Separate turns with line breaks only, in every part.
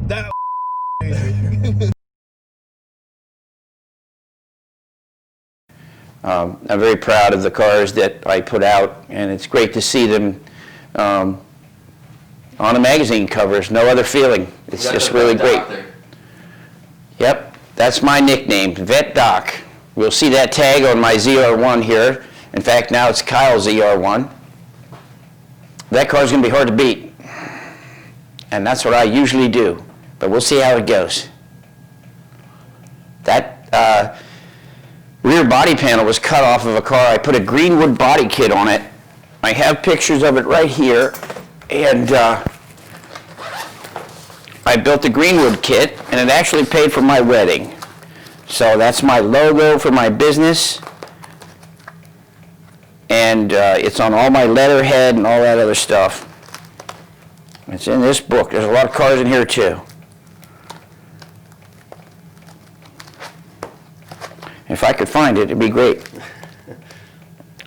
That
I'm very proud of the cars that I put out, and it's great to see them on the magazine covers. No other feeling. It's just really great. Yep, that's my nickname, Vet Doc. We'll see that tag on my ZR1 here. In fact, now it's Kyle's ZR1. That car's going to be hard to beat, and that's what I usually do, but we'll see how it goes. That rear body panel was cut off of a car. I put a Greenwood body kit on it. I have pictures of it right here, and I built the Greenwood kit, and it actually paid for my wedding. So that's my logo for my business, and it's on all my letterhead and all that other stuff. It's in this book. There's a lot of cars in here too. If I could find it, it'd be great.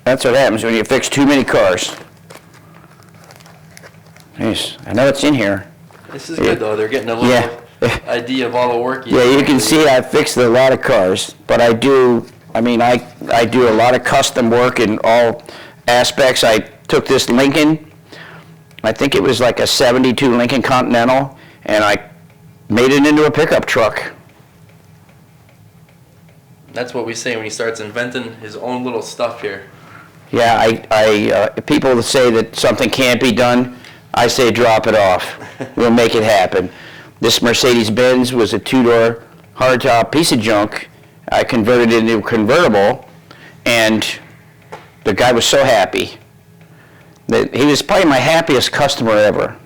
That's what happens when you fix too many cars. Jeez, I know it's in here.
This is good though. They're getting a little idea of all the work you do.
Yeah, you can see I fixed a lot of cars, but I do a lot of custom work in all aspects. I took this Lincoln, I think it was like a 72 Lincoln Continental, and I made it into a pickup truck.
That's what we say when he starts inventing his own little stuff here.
Yeah, people say that something can't be done, I say drop it off. We'll make it happen. This Mercedes-Benz was a two-door hardtop piece of junk. I converted it into a convertible, and the guy was so happy. He was probably my happiest customer ever.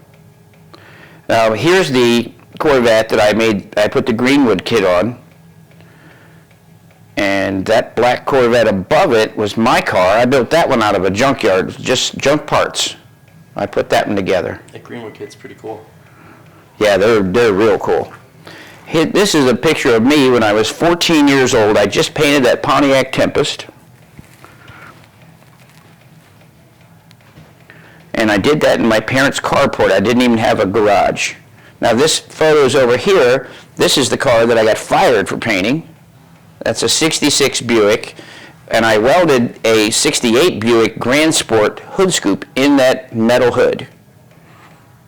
Now, here's the Corvette that I made. I put the Greenwood kit on. And that black Corvette above it was my car. I built that one out of a junkyard, just junk parts. I put that one together.
That Greenwood kit's pretty cool.
Yeah, they're real cool. This is a picture of me when I was 14 years old. I just painted that Pontiac Tempest. And I did that in my parents' carport. I didn't even have a garage. Now this photo's over here. This is the car that I got fired for painting. That's a 66 Buick, and I welded a 68 Buick Grand Sport hood scoop in that metal hood.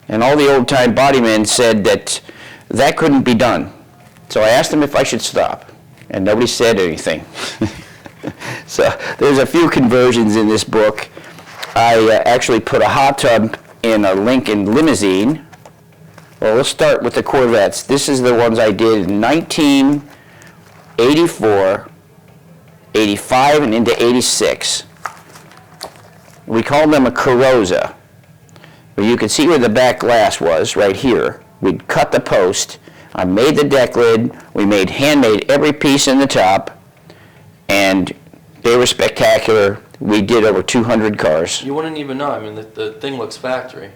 And all the old-time bodymen said that that couldn't be done. So I asked them if I should stop, and nobody said anything. So there's a few conversions in this book. I actually put a hot tub in a Lincoln limousine. Well, let's start with the Corvettes. This is the ones I did in 1984, 85, and into 86. We called them a Carosa. Well, you can see where the back glass was, right here. We'd cut the post. I made the deck lid. We handmade every piece in the top, and they were spectacular. We did over 200 cars.
You wouldn't even know. I mean, the thing looks factory.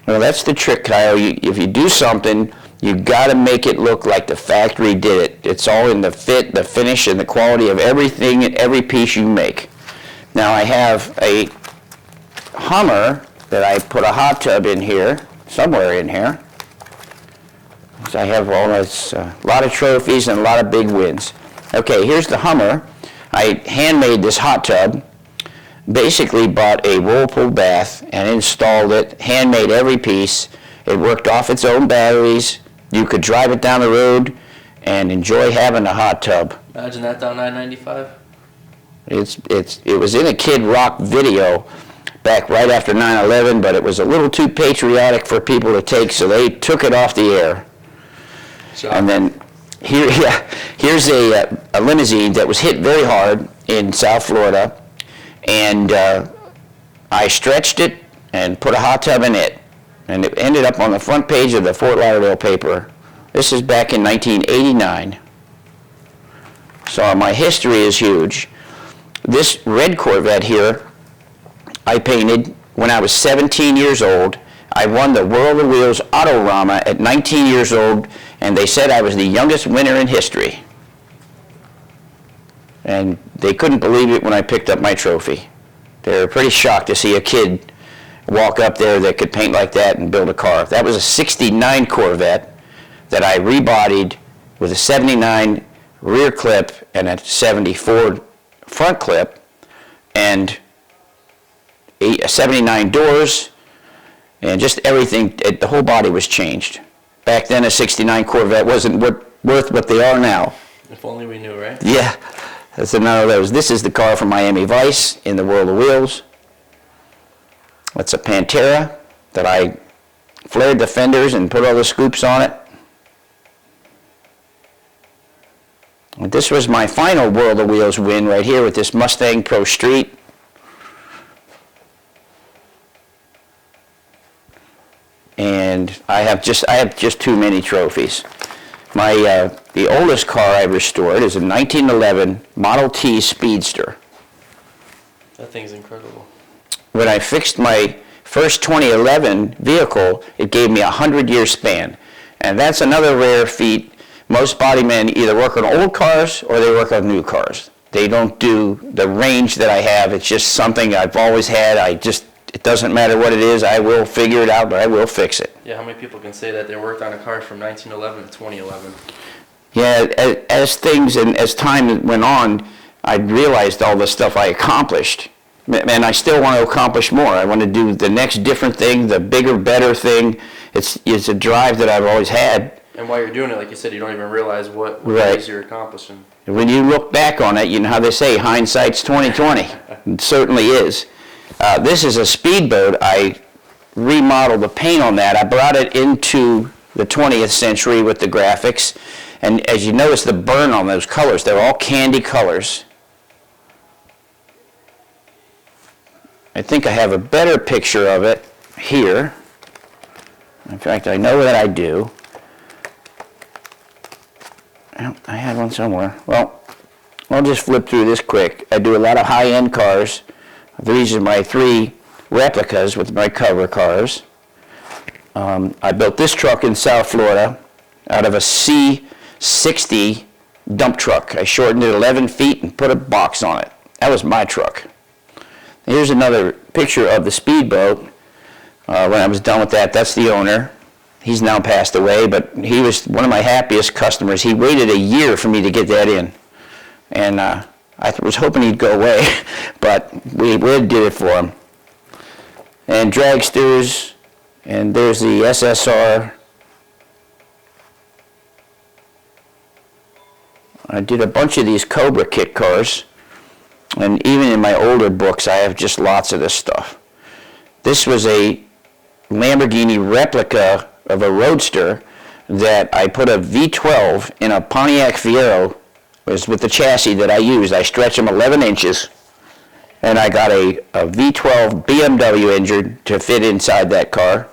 Well, that's the trick, Kyle. If you do something, you got to make it look like the factory did it. It's all in the fit, the finish, and the quality of everything and every piece you make. Now I have a Hummer that I put a hot tub in here, somewhere in here. So I have almost a lot of trophies and a lot of big wins. Okay, here's the Hummer. I handmade this hot tub. Basically bought a whirlpool bath and installed it, handmade every piece. It worked off its own batteries. You could drive it down the road and enjoy having a hot tub.
Imagine that down I-95.
It was in a Kid Rock video back right after 9/11, but it was a little too patriotic for people to take, so they took it off the air.
Sure.
And then here's a limousine that was hit very hard in South Florida, and I stretched it and put a hot tub in it, and it ended up on the front page of the Fort Lauderdale paper. This is back in 1989. So my history is huge. This red Corvette here, I painted when I was 17 years old. I won the World of Wheels Autorama at 19 years old, and they said I was the youngest winner in history. And they couldn't believe it when I picked up my trophy. They were pretty shocked to see a kid walk up there that could paint like that and build a car. That was a '69 Corvette. that I rebodied with a 79 rear clip and a 74 front clip, and 79 doors, and just everything. The whole body was changed. Back then, a 69 Corvette wasn't worth what they are now.
If only we knew, right?
Yeah, that's another of those. This is the car from Miami Vice in the World of Wheels. That's a Pantera that I flared the fenders and put all the scoops on it. And this was my final World of Wheels win right here with this Mustang Pro Street. And I have just too many trophies. The oldest car I restored is a 1911 Model T Speedster.
That thing's incredible.
When I fixed my first 2011 vehicle, it gave me a 100-year span. And that's another rare feat. Most body men either work on old cars or they work on new cars. They don't do the range that I have. It's just something I've always had. It doesn't matter what it is. I will figure it out, but I will fix it.
Yeah, how many people can say that they worked on a car from 1911 to 2011?
Yeah, as things and as time went on, I realized all the stuff I accomplished. And I still want to accomplish more. I want to do the next different thing, the bigger, better thing. It's a drive that I've always had.
And while you're doing it, like you said, you don't even realize what
Right.
it is you're accomplishing.
When you look back on it, you know how they say, hindsight's 20/20. It certainly is. This is a speedboat. I remodeled the paint on that. I brought it into the 20th century with the graphics. And as you notice the burn on those colors, they're all candy colors. I think I have a better picture of it here. In fact, I know that I do. I had one somewhere. Well, I'll just flip through this quick. I do a lot of high-end cars. These are my 3 replicas with my cover cars. I built this truck in South Florida out of a C60 dump truck. I shortened it 11 feet and put a box on it. That was my truck. Here's another picture of the speedboat. When I was done with that, that's the owner. He's now passed away, but he was one of my happiest customers. He waited a year for me to get that in. And I was hoping he'd go away, but we did it for him. And dragsters, and there's the SSR. I did a bunch of these Cobra kit cars, and even in my older books, I have just lots of this stuff. This was a Lamborghini replica of a Roadster that I put a V12 in a Pontiac Fiero. Was with the chassis that I used. I stretched them 11 inches, and I got a V12 BMW engine to fit inside that car.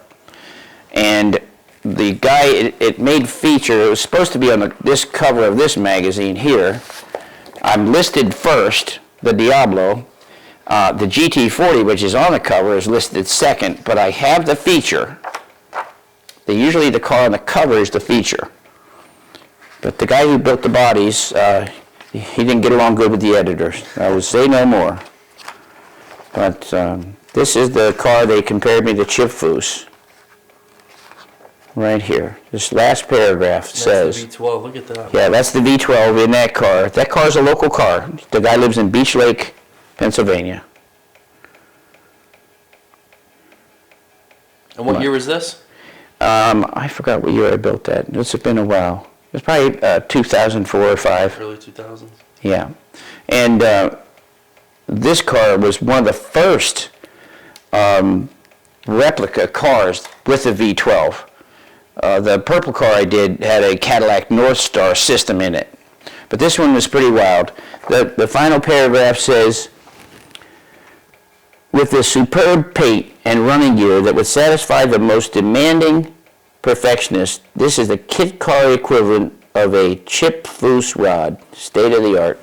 And the guy, it made feature, it was supposed to be on this cover of this magazine here. I'm listed first, the Diablo. The GT40, which is on the cover, is listed second, but I have the feature. Usually the car on the cover is the feature. But the guy who built the bodies, he didn't get along good with the editors. I will say no more. But this is the car they compared me to Chip Foose. Right here. This last paragraph says...
That's the V12, look at that.
Yeah, that's the V12 in that car. That car's a local car. The guy lives in Beach Lake, Pennsylvania.
And what year was this?
I forgot what year I built that. It's been a while. It was probably 2004 or 5.
Early 2000s.
Yeah. And this car was one of the first replica cars with a V12. The purple car I did had a Cadillac North Star system in it. But this one was pretty wild. The final paragraph says, with the superb paint and running gear that would satisfy the most demanding perfectionist, this is the kit car equivalent of a Chip Foose rod, state of the art.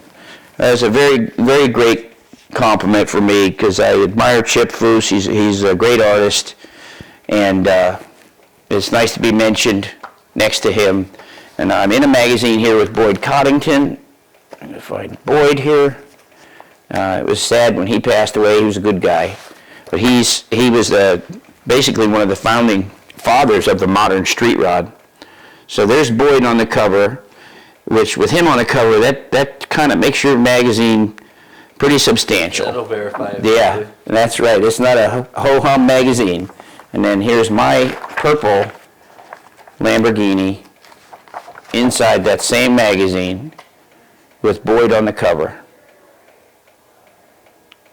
That is a very, very great compliment for me because I admire Chip Foose. He's a great artist, and it's nice to be mentioned next to him. And I'm in a magazine here with Boyd Coddington. I'm going to find Boyd here. It was sad when he passed away. He was a good guy. But he was basically one of the founding fathers of the modern street rod. So there's Boyd on the cover, which with him on the cover, that kind of makes your magazine pretty substantial.
That'll verify it.
Yeah, that's right. It's not a ho-hum magazine. And then here's my purple Lamborghini inside that same magazine with Boyd on the cover.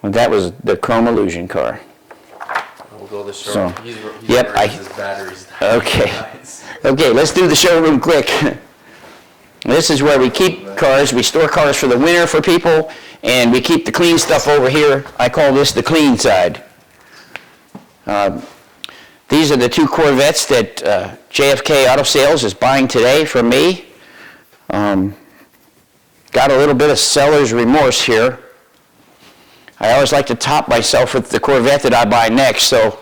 And that was the Chrome Illusion car.
We'll go to the showroom.
So,
He's
yep,
running his batteries down.
Okay. Okay, let's do the showroom quick. This is where we keep cars. We store cars for the winter for people, and we keep the clean stuff over here. I call this the clean side. These are the two Corvettes that JFK Auto Sales is buying today from me. Got a little bit of seller's remorse here. I always like to top myself with the Corvette that I buy next, so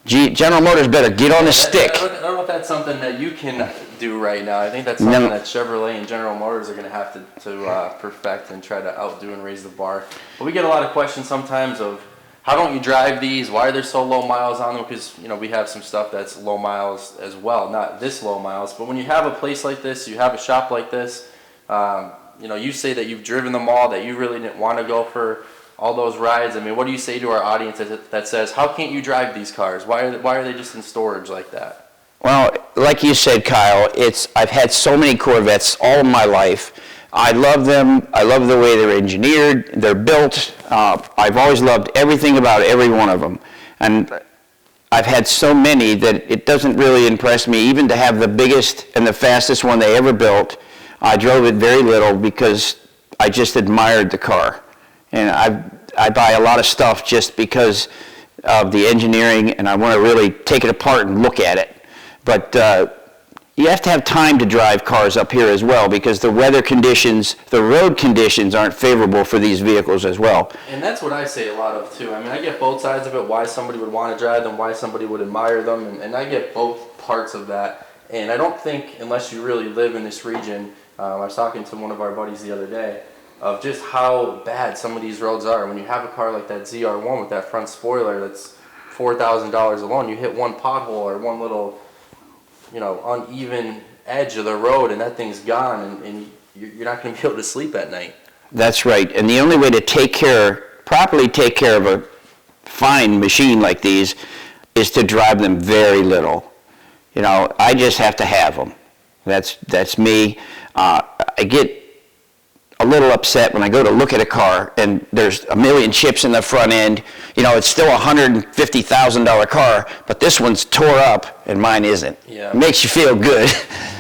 General Motors better get on the stick.
I don't know if that's something that you can do right now. I think that's something that Chevrolet and General Motors are going to have to perfect and try to outdo and raise the bar. But we get a lot of questions sometimes of, how don't you drive these? Why are there so low miles on them? Because, you know, we have some stuff that's low miles as well, not this low miles. But when you have a place like this, you have a shop like this, you know, you say that you've driven them all, that you really didn't want to go for all those rides. I mean, what do you say to our audience that says, how can't you drive these cars? Why are they just in storage like that?
Well, like you said, Kyle, I've had so many Corvettes all of my life. I love them. I love the way they're engineered, they're built. I've always loved everything about every one of them. And I've had so many that it doesn't really impress me even to have the biggest and the fastest one they ever built. I drove it very little because I just admired the car. And I buy a lot of stuff just because of the engineering, and I want to really take it apart and look at it. But you have to have time to drive cars up here as well, because the weather conditions, the road conditions aren't favorable for these vehicles as well.
And that's what I say a lot of too. I mean, I get both sides of it, why somebody would want to drive them, why somebody would admire them, and I get both parts of that. And I don't think, unless you really live in this region, I was talking to one of our buddies the other day, of just how bad some of these roads are. When you have a car like that ZR1 with that front spoiler that's $4,000 alone, you hit one pothole or one little, you know, uneven edge of the road and that thing's gone, and you're not going to be able to sleep at night.
That's right. And the only way to properly take care of a fine machine like these is to drive them very little. You know, I just have to have them. That's me. I get a little upset when I go to look at a car and there's a million chips in the front end. You know, it's still a $150,000 car, but this one's tore up and mine isn't.
Yeah.
It makes you feel good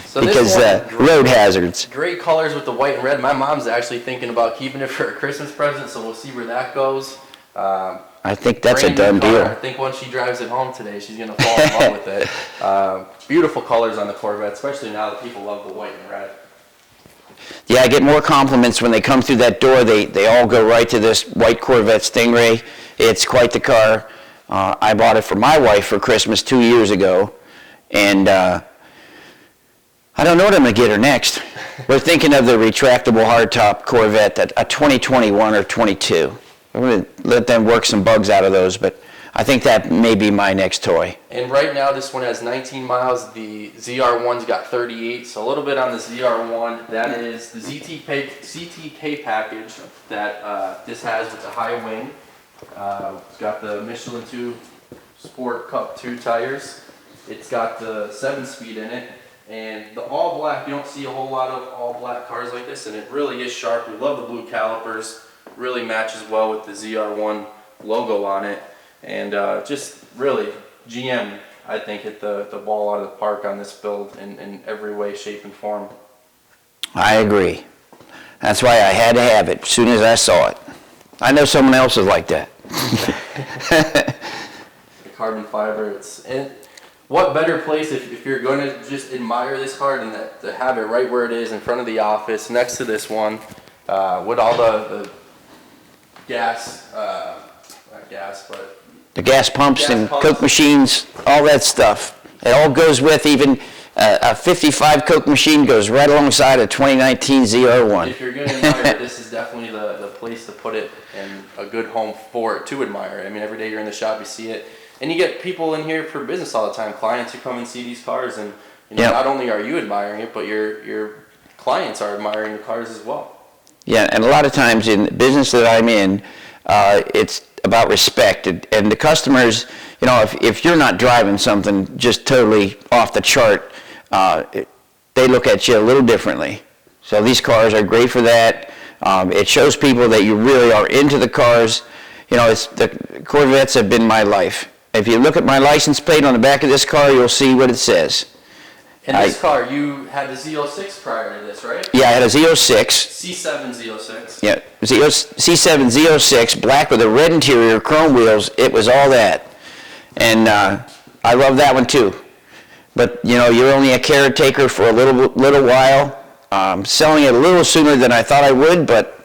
So
because road hazards.
Great colors with the white and red. My mom's actually thinking about keeping it for a Christmas present, so we'll see where that goes.
I think that's a done deal.
I think once she drives it home today, she's going to fall in love with it. Beautiful colors on the Corvette, especially now that people love the white and red.
Yeah, I get more compliments when they come through that door. They all go right to this white Corvette Stingray. It's quite the car. I bought it for my wife for Christmas 2 years ago, and I don't know what I'm going to get her next. We're thinking of the retractable hardtop Corvette, a 2021 or 22. I'm going to let them work some bugs out of those, but I think that may be my next toy.
And right now this one has 19 miles. The ZR1's got 38, so a little bit on the ZR1. That is the CTK package that this has with the high wing. It's got the Michelin 2 Sport Cup 2 tires. It's got the 7-speed in it. And the all black, you don't see a whole lot of all black cars like this, and it really is sharp. We love the blue calipers. Really matches well with the ZR1 logo on it. And just really, GM, I think, hit the ball out of the park on this build in every way, shape, and form.
I agree. That's why I had to have it as soon as I saw it. I know someone else is like that.
The carbon fiber, what better place if you're going to just admire this car than to have it right where it is in front of the office, next to this one, with all the gas, not gas, but
The gas pumps and Coke machines, all that stuff. It all goes with, even a 55 Coke machine goes right alongside a 2019 ZR1.
If you're going to admire it, this is definitely the place to put it and a good home for it to admire. I mean, every day you're in the shop, you see it. And you get people in here for business all the time, clients who come and see these cars, and
Yeah.
not only are you admiring it, but your clients are admiring the cars as well.
Yeah, and a lot of times in the business that I'm in, it's about respect. And the customers, if you're not driving something just totally off the chart, they look at you a little differently. So these cars are great for that. It shows people that you really are into the cars. The Corvettes have been my life. If you look at my license plate on the back of this car, you'll see what it says.
And this car, you had the Z06 prior to this, right?
Yeah, I had a Z06.
C7 Z06.
Yeah, C7 Z06, black with a red interior, chrome wheels. It was all that. And I love that one too. But, you're only a caretaker for a little while. Selling it a little sooner than I thought I would, but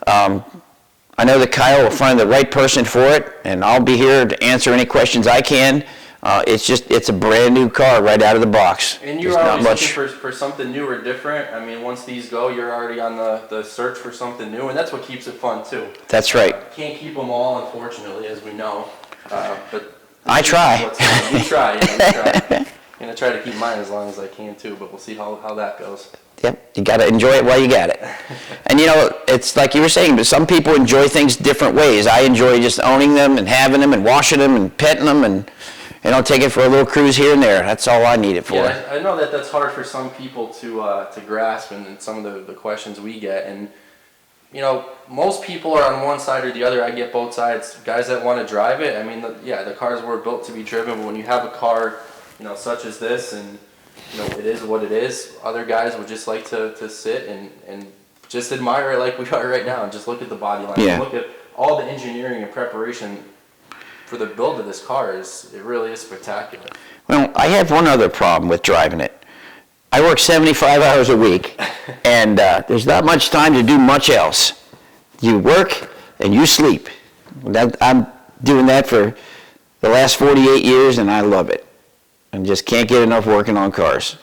I know that Kyle will find the right person for it, and I'll be here to answer any questions I can. It's a brand new car right out of the box.
And you're always looking for something new or different. I mean, once these go, you're already on the search for something new, and that's what keeps it fun too.
That's right.
Can't keep them all, unfortunately, as we know. But
I try.
You try. I'm gonna try to keep mine as long as I can too, but we'll see how that goes.
Yep, you got to enjoy it while you got it. And it's like you were saying, but some people enjoy things different ways. I enjoy just owning them and having them and washing them and petting them and take it for a little cruise here and there. That's all I need it for.
Yeah, I know that's hard for some people to grasp, and some of the questions we get. And most people are on one side or the other. I get both sides. Guys that want to drive it. I mean, the cars were built to be driven. But when you have a car, such as this, and it is what it is. Other guys would just like to sit and just admire it like we are right now, and just look at the body line.
Yeah.
Look at all the engineering and preparation for the build of this car. It really is spectacular.
Well, I have one other problem with driving it. I work 75 hours a week, and there's not much time to do much else. You work and you sleep. I'm doing that for the last 48 years, and I love it. And just can't get enough working on cars.